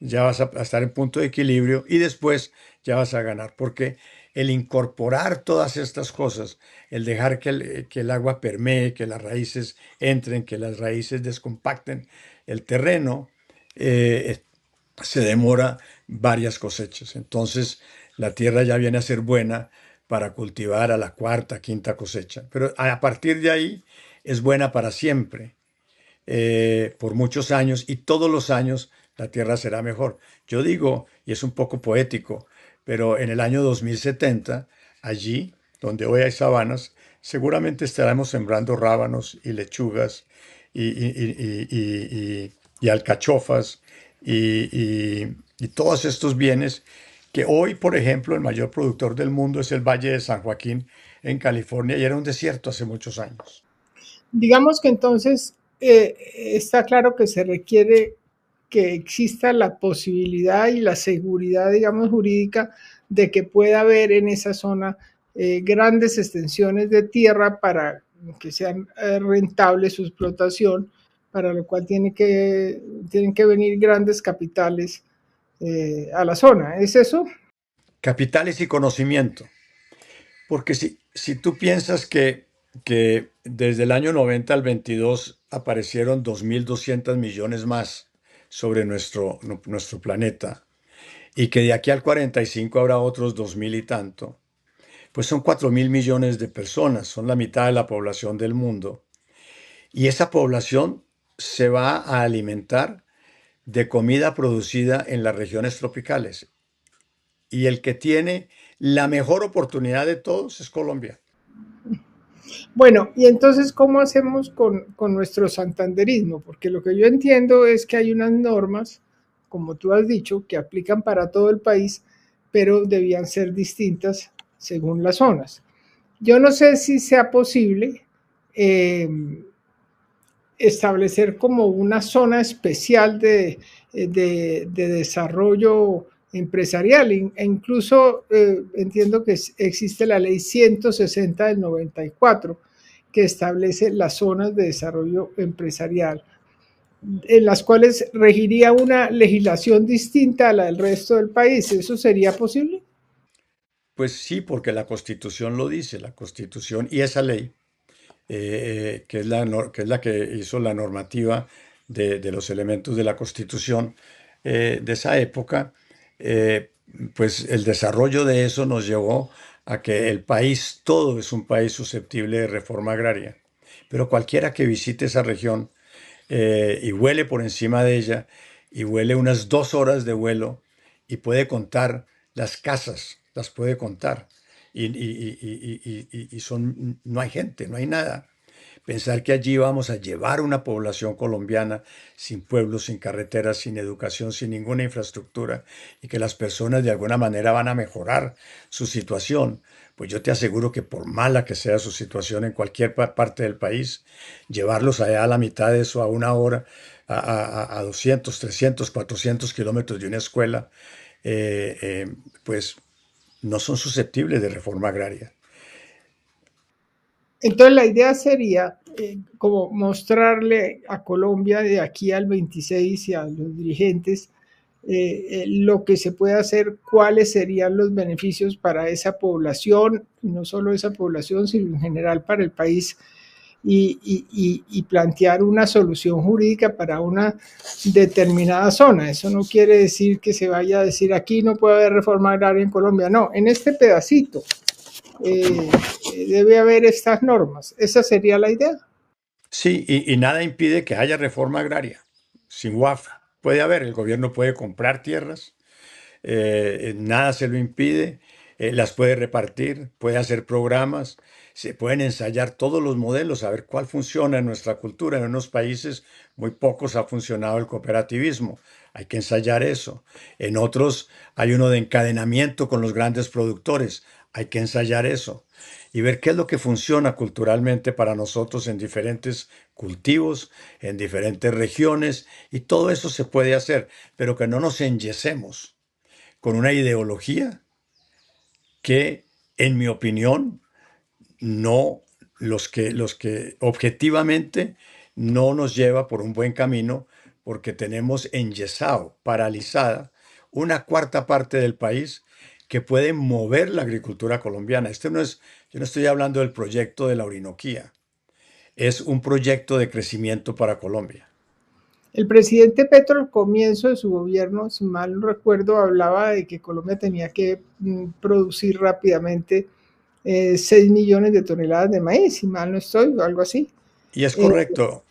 ya vas a estar en punto de equilibrio y después ya vas a ganar. Porque el incorporar todas estas cosas, el dejar que el agua permee, que las raíces entren, que las raíces descompacten el terreno, eh, se demora varias cosechas. Entonces la tierra ya viene a ser buena para cultivar a la cuarta, quinta cosecha. Pero a partir de ahí es buena para siempre, por muchos años, y todos los años la tierra será mejor. Yo digo, y es un poco poético, pero en el año 2070, allí donde hoy hay sabanas, seguramente estaremos sembrando rábanos y lechugas y alcachofas y todos estos bienes que hoy, por ejemplo, el mayor productor del mundo es el Valle de San Joaquín en California y era un desierto hace muchos años. Digamos que entonces está claro que se requiere que exista la posibilidad y la seguridad, digamos, jurídica de que pueda haber en esa zona grandes extensiones de tierra para que sean rentable su explotación, para lo cual tienen que venir grandes capitales a la zona. ¿Es eso? Capitales y conocimiento. Porque si tú piensas que desde el año 90 al 22 aparecieron 2,200 millones más sobre nuestro planeta y que de aquí al 45 habrá otros 2,000 y tanto, pues son 4,000 millones de personas, son la mitad de la población del mundo. Y esa población se va a alimentar de comida producida en las regiones tropicales. Y el que tiene la mejor oportunidad de todos es Colombia. Bueno, y entonces, ¿cómo hacemos con nuestro santanderismo? Porque lo que yo entiendo es que hay unas normas, como tú has dicho, que aplican para todo el país, pero debían ser distintas según las zonas. Yo no sé si sea posible eh, establecer como una zona especial de desarrollo empresarial. E incluso entiendo que existe la ley 160 del 94 que establece las zonas de desarrollo empresarial. en las cuales regiría una legislación distinta a la del resto del país. ¿Eso sería posible? Pues sí, porque la Constitución lo dice, la Constitución y esa ley, que es que es la que hizo la normativa de los elementos de la Constitución de esa época, eh, pues el desarrollo de eso nos llevó a que el país, todo es un país susceptible de reforma agraria. Pero cualquiera que visite esa región y vuele por encima de ella y vuele unas 2 horas de vuelo y puede contar las casas, las puede contar. Y son, no hay gente, no hay nada. Pensar que allí vamos a llevar una población colombiana sin pueblos, sin carreteras, sin educación, sin ninguna infraestructura y que las personas de alguna manera van a mejorar su situación, pues yo te aseguro que por mala que sea su situación en cualquier parte del país, llevarlos allá a la mitad de eso, a 1 hora, a 200, 300, 400 kilómetros de una escuela, pues no son susceptibles de reforma agraria. Entonces la idea sería como mostrarle a Colombia de aquí al 26 y a los dirigentes lo que se puede hacer, cuáles serían los beneficios para esa población, y no solo esa población, sino en general para el país, y plantear una solución jurídica para una determinada zona. Eso no quiere decir que se vaya a decir aquí no puede haber reforma agraria en Colombia, no, en este pedacito eh, debe haber estas normas. Esa sería la idea. Sí, y nada impide que haya reforma agraria. Sin WAF puede haber, el gobierno puede comprar tierras, nada se lo impide, las puede repartir, puede hacer programas, se pueden ensayar todos los modelos, a ver cuál funciona en nuestra cultura. En unos países muy pocos ha funcionado el cooperativismo, hay que ensayar eso. En otros hay uno de encadenamiento con los grandes productores, hay que ensayar eso. Y ver qué es lo que funciona culturalmente para nosotros en diferentes cultivos, en diferentes regiones, y todo eso se puede hacer, pero que no nos enyesemos con una ideología que, en mi opinión, no, los que objetivamente no nos lleva por un buen camino, porque tenemos enyesado, paralizada, una cuarta parte del país que puede mover la agricultura colombiana. Este no es, yo no estoy hablando del proyecto de la Orinoquía, es un proyecto de crecimiento para Colombia. El presidente Petro al comienzo de su gobierno, si mal no recuerdo, hablaba de que Colombia tenía que producir rápidamente 6 millones de toneladas de maíz, si mal no estoy, o algo así. Y Eh, es correcto.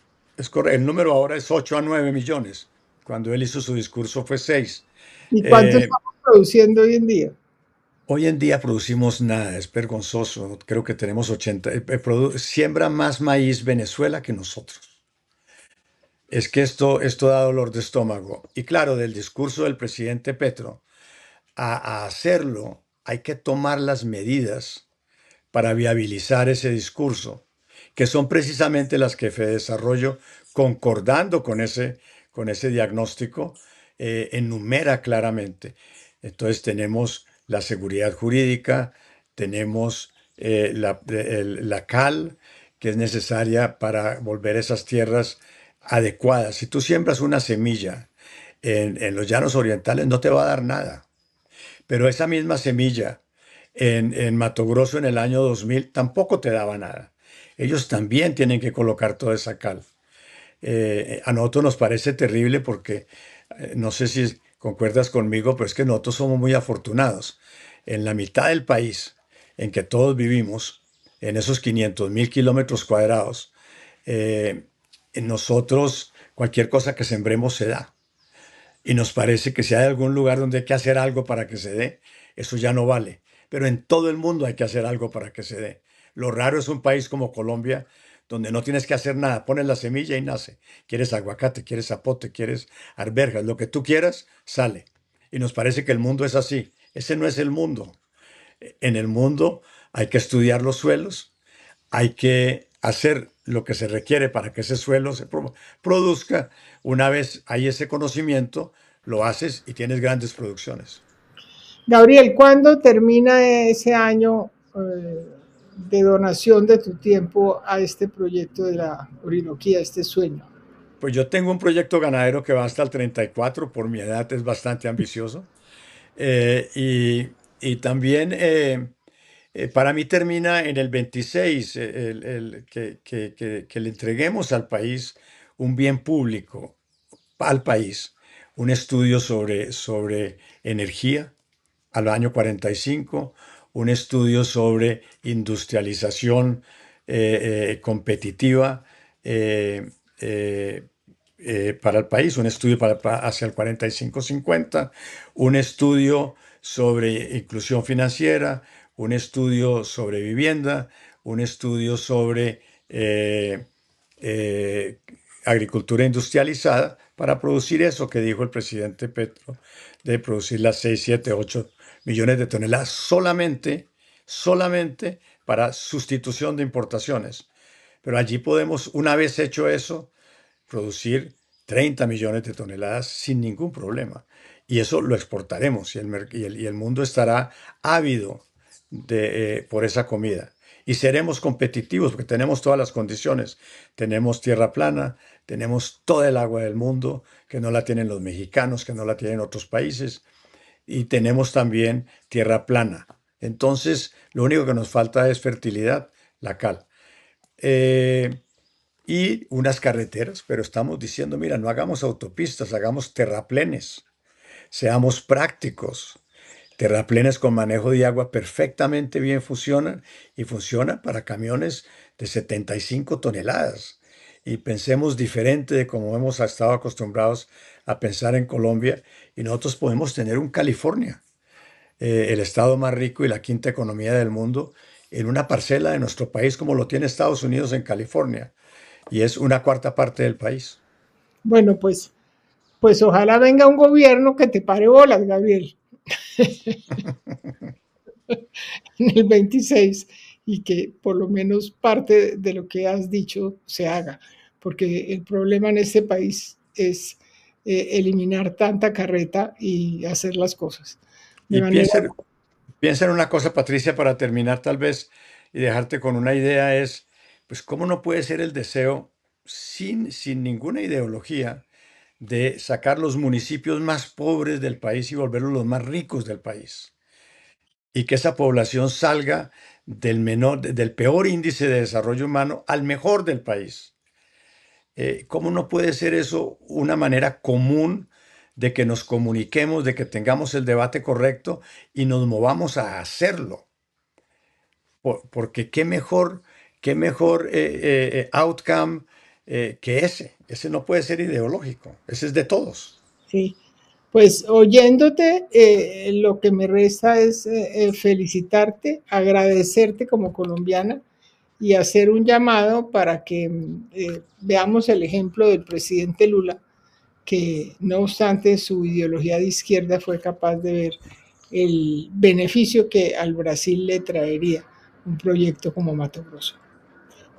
El número ahora es 8 a 9 millones. Cuando él hizo su discurso fue 6. ¿Y cuánto estamos produciendo hoy en día? Hoy en día producimos nada, es vergonzoso. Creo que tenemos 80. Siembra más maíz Venezuela que nosotros. Es que esto da dolor de estómago. Y claro, del discurso del presidente Petro, a hacerlo hay que tomar las medidas para viabilizar ese discurso, que son precisamente las que Fedesarrollo, concordando con ese diagnóstico, enumera claramente. Entonces tenemos la seguridad jurídica, tenemos la cal, que es necesaria para volver esas tierras adecuadas. Si tú siembras una semilla en los llanos orientales, no te va a dar nada. Pero esa misma semilla en Mato Grosso en el año 2000 tampoco te daba nada. Ellos también tienen que colocar toda esa cal. A nosotros nos parece terrible porque no sé si concuerdas conmigo, pero es que nosotros somos muy afortunados. En la mitad del país en que todos vivimos, en esos 500.000 kilómetros cuadrados, en nosotros cualquier cosa que sembremos se da. Y nos parece que si hay algún lugar donde hay que hacer algo para que se dé, eso ya no vale. Pero en todo el mundo hay que hacer algo para que se dé. Lo raro es un país como Colombia, donde no tienes que hacer nada. Pones la semilla y nace. Quieres aguacate, quieres zapote, quieres arvejas, lo que tú quieras, sale. Y nos parece que el mundo es así. Ese no es el mundo. En el mundo hay que estudiar los suelos, hay que hacer lo que se requiere para que ese suelo se produzca. Una vez hay ese conocimiento, lo haces y tienes grandes producciones. Gabriel, ¿cuándo termina ese año de donación de tu tiempo a este proyecto de la Orinoquía, este sueño? Pues yo tengo un proyecto ganadero que va hasta el 34, por mi edad es bastante ambicioso. Eh, y, y también para mí termina en el 26, que le entreguemos al país un bien público, al país, un estudio sobre energía al año 45, un estudio sobre industrialización competitiva eh, eh, para el país, un estudio hacia el 45-50, un estudio sobre inclusión financiera, un estudio sobre vivienda, un estudio sobre eh, agricultura industrializada para producir eso que dijo el presidente Petro, de producir las 6, 7, 8 millones de toneladas solamente para sustitución de importaciones. Pero allí podemos, una vez hecho eso, producir 30 millones de toneladas sin ningún problema. Y eso lo exportaremos y el mundo estará ávido por esa comida. Y seremos competitivos porque tenemos todas las condiciones. Tenemos tierra plana, tenemos toda el agua del mundo, que no la tienen los mexicanos, que no la tienen otros países. Y tenemos también tierra plana. Entonces, lo único que nos falta es fertilidad, la cal. Eh, y unas carreteras, pero estamos diciendo, mira, no hagamos autopistas, hagamos terraplenes, seamos prácticos. Terraplenes con manejo de agua perfectamente bien funcionan y funcionan para camiones de 75 toneladas. Y pensemos diferente de como hemos estado acostumbrados a pensar en Colombia y nosotros podemos tener un California, el estado más rico y la quinta economía del mundo, en una parcela de nuestro país como lo tiene Estados Unidos en California y es una cuarta parte del país. Bueno, pues ojalá venga un gobierno que te pare bolas, Gabriel, en el 26 y que por lo menos parte de lo que has dicho se haga, porque el problema en este país es eliminar tanta carreta y hacer las cosas de Y manera. piensa en una cosa, Patricia, para terminar tal vez y dejarte con una idea es, pues, ¿cómo no puede ser el deseo sin ninguna ideología de sacar los municipios más pobres del país y volverlos los más ricos del país? Y que esa población salga del peor índice de desarrollo humano al mejor del país. ¿Cómo no puede ser eso una manera común de que nos comuniquemos, de que tengamos el debate correcto y nos movamos a hacerlo? Porque qué mejor outcome que ese. Ese no puede ser ideológico, ese es de todos. Sí, pues oyéndote, lo que me resta es felicitarte, agradecerte como colombiana y hacer un llamado para que veamos el ejemplo del presidente Lula, que no obstante su ideología de izquierda fue capaz de ver el beneficio que al Brasil le traería un proyecto como Mato Grosso.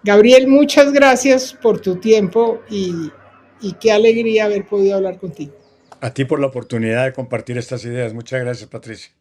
Gabriel, muchas gracias por tu tiempo y qué alegría haber podido hablar contigo. A ti por la oportunidad de compartir estas ideas. Muchas gracias, Patricia.